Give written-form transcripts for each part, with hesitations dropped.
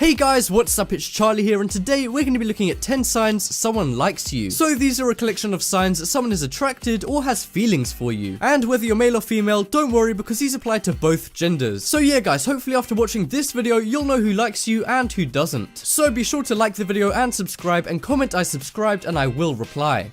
Hey guys, what's up? It's Charlie here, and today we're going to be looking at 10 signs someone likes you. So these are a collection of signs that someone is attracted or has feelings for you. And whether you're male or female, don't worry because these apply to both genders. So yeah guys, hopefully after watching this video, you'll know who likes you and who doesn't. So be sure to like the video and subscribe, and comment I subscribed and I will reply.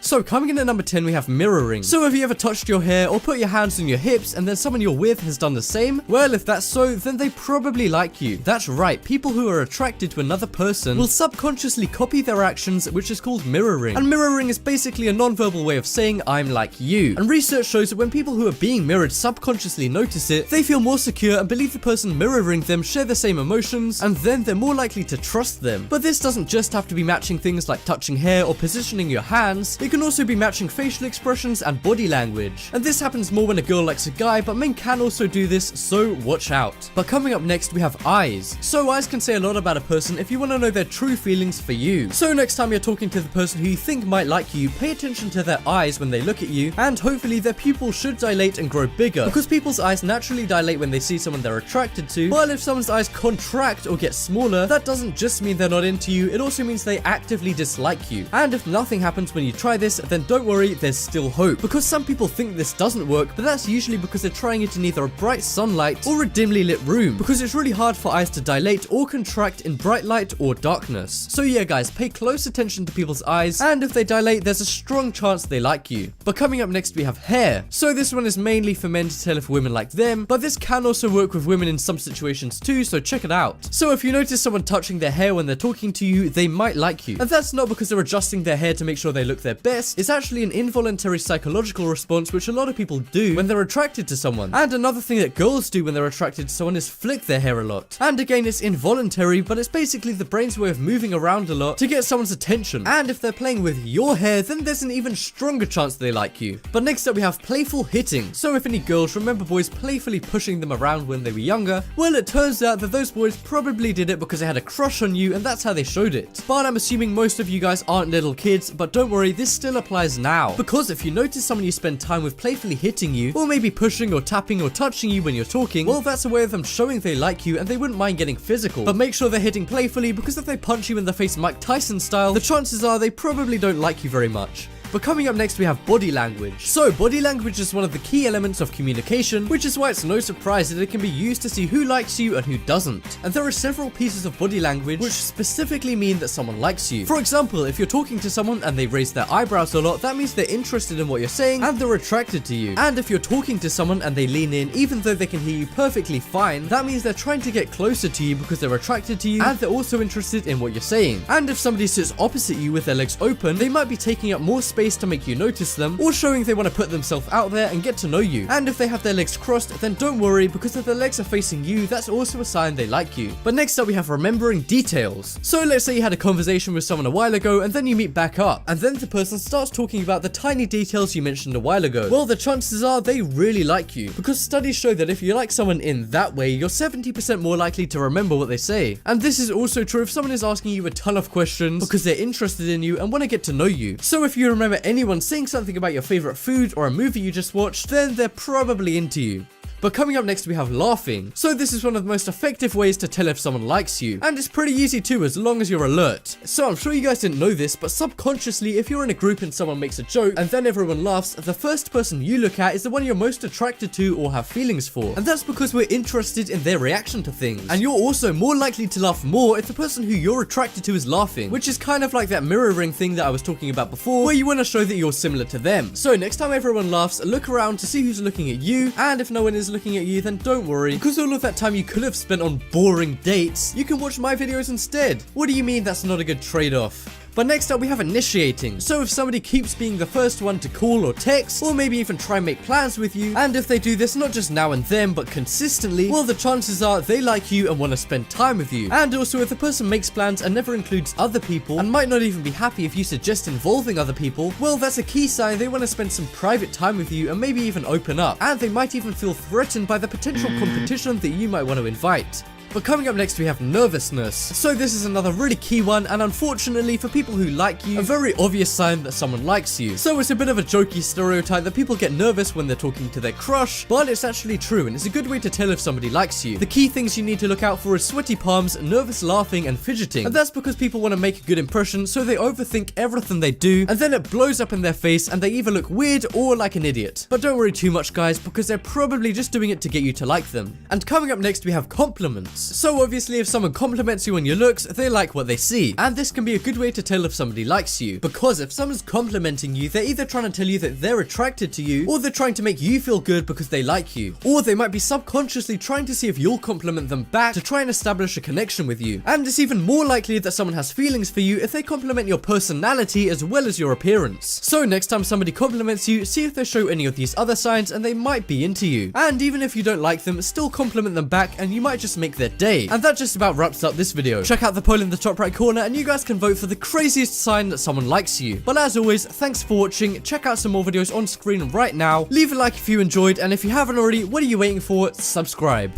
So coming in at number 10, we have mirroring. So have you ever touched your hair or put your hands on your hips and then someone you're with has done the same? Well, if that's so, then they probably like you. That's right, people who are attracted to another person will subconsciously copy their actions, which is called mirroring. And mirroring is basically a non-verbal way of saying I'm like you. And research shows that when people who are being mirrored subconsciously notice it, they feel more secure and believe the person mirroring them share the same emotions, and then they're more likely to trust them. But this doesn't just have to be matching things like touching hair or positioning your hands. It can also be matching facial expressions and body language. And this happens more when a girl likes a guy, but men can also do this, so watch out. But coming up next, we have eyes. So eyes can say a lot about a person if you want to know their true feelings for you. So next time you're talking to the person who you think might like you, pay attention to their eyes when they look at you, and hopefully their pupils should dilate and grow bigger, because people's eyes naturally dilate when they see someone they're attracted to. While if someone's eyes contract or get smaller, that doesn't just mean they're not into you, it also means they actively dislike you. And if nothing happens when you try this, then don't worry, there's still hope, because some people think this doesn't work, but that's usually because they're trying it in either a bright sunlight or a dimly lit room, because it's really hard for eyes to dilate or contract in bright light or darkness. So yeah guys, pay close attention to people's eyes, and if they dilate, there's a strong chance they like you. But coming up next, we have hair. So this one is mainly for men to tell if women like them, but this can also work with women in some situations too, so check it out. So if you notice someone touching their hair when they're talking to you, they might like you. And that's not because they're adjusting their hair to make sure they look their best, it's actually an involuntary psychological response which a lot of people do when they're attracted to someone. And another thing that girls do when they're attracted to someone is flick their hair a lot. And again, it's involuntary, but it's basically the brain's way of moving around a lot to get someone's attention. And if they're playing with your hair, then there's an even stronger chance they like you. But next up, we have playful hitting. So if any girls remember boys playfully pushing them around when they were younger, well, it turns out that those boys probably did it because they had a crush on you and that's how they showed it. But I'm assuming most of you guys aren't little kids, but don't worry, this still applies now. Because if you notice someone you spend time with playfully hitting you, or maybe pushing or tapping or touching you when you're talking, well, that's a way of them showing they like you and they wouldn't mind getting physical. But make sure they're hitting playfully, because if they punch you in the face Mike Tyson style, the chances are they probably don't like you very much. But coming up next, we have body language. So body language is one of the key elements of communication, which is why it's no surprise that it can be used to see who likes you and who doesn't. And there are several pieces of body language which specifically mean that someone likes you. For example, if you're talking to someone and they raise their eyebrows a lot, that means they're interested in what you're saying and they're attracted to you. And if you're talking to someone and they lean in even though they can hear you perfectly fine, that means they're trying to get closer to you because they're attracted to you and they're also interested in what you're saying. And if somebody sits opposite you with their legs open, they might be taking up more space to make you notice them, or showing they want to put themselves out there and get to know you. And if they have their legs crossed, then don't worry, because if their legs are facing you, that's also a sign they like you. But next up, we have remembering details. So let's say you had a conversation with someone a while ago and then you meet back up, and then the person starts talking about the tiny details you mentioned a while ago. Well, the chances are they really like you, because studies show that if you like someone in that way, you're 70% more likely to remember what they say. And this is also true if someone is asking you a ton of questions because they're interested in you and want to get to know you. So if you remember anyone saying something about your favorite food or a movie you just watched, then they're probably into you. But coming up next, we have laughing. So this is one of the most effective ways to tell if someone likes you, and it's pretty easy too as long as you're alert. So I'm sure you guys didn't know this, but subconsciously, if you're in a group and someone makes a joke and then everyone laughs, the first person you look at is the one you're most attracted to or have feelings for. And that's because we're interested in their reaction to things. And you're also more likely to laugh more if the person who you're attracted to is laughing, which is kind of like that mirroring thing that I was talking about before, where you want to show that you're similar to them. So next time everyone laughs, look around to see who's looking at you, and if no one is looking at you, then don't worry, because all of that time you could have spent on boring dates, you can watch my videos instead. What do you mean that's not a good trade-off? But next up, we have initiating. So if somebody keeps being the first one to call or text, or maybe even try and make plans with you, and if they do this not just now and then, but consistently, well, the chances are they like you and want to spend time with you. And also, if the person makes plans and never includes other people, and might not even be happy if you suggest involving other people, well, that's a key sign they want to spend some private time with you and maybe even open up. And they might even feel threatened by the potential competition that you might want to invite. But coming up next we have nervousness. So this is another really key one, and unfortunately for people who like you, a very obvious sign that someone likes you. So it's a bit of a jokey stereotype that people get nervous when they're talking to their crush, but it's actually true, and it's a good way to tell if somebody likes you. The key things you need to look out for is sweaty palms, nervous laughing, and fidgeting. And that's because people want to make a good impression, so they overthink everything they do, and then it blows up in their face and they either look weird or like an idiot. But don't worry too much, guys, because they're probably just doing it to get you to like them. And coming up next we have compliments. So obviously if someone compliments you on your looks, they like what they see. And this can be a good way to tell if somebody likes you, because if someone's complimenting you, they're either trying to tell you that they're attracted to you, or they're trying to make you feel good because they like you. Or they might be subconsciously trying to see if you'll compliment them back to try and establish a connection with you. And it's even more likely that someone has feelings for you if they compliment your personality as well as your appearance. So next time somebody compliments you, see if they show any of these other signs and they might be into you. And even if you don't like them, still compliment them back and you might just make their day. And that just about wraps up this video. Check out the poll in the top right corner and you guys can vote for the craziest sign that someone likes you. But as always, thanks for watching. Check out some more videos on screen right now. Leave a like if you enjoyed, and if you haven't already, what are you waiting for? Subscribe.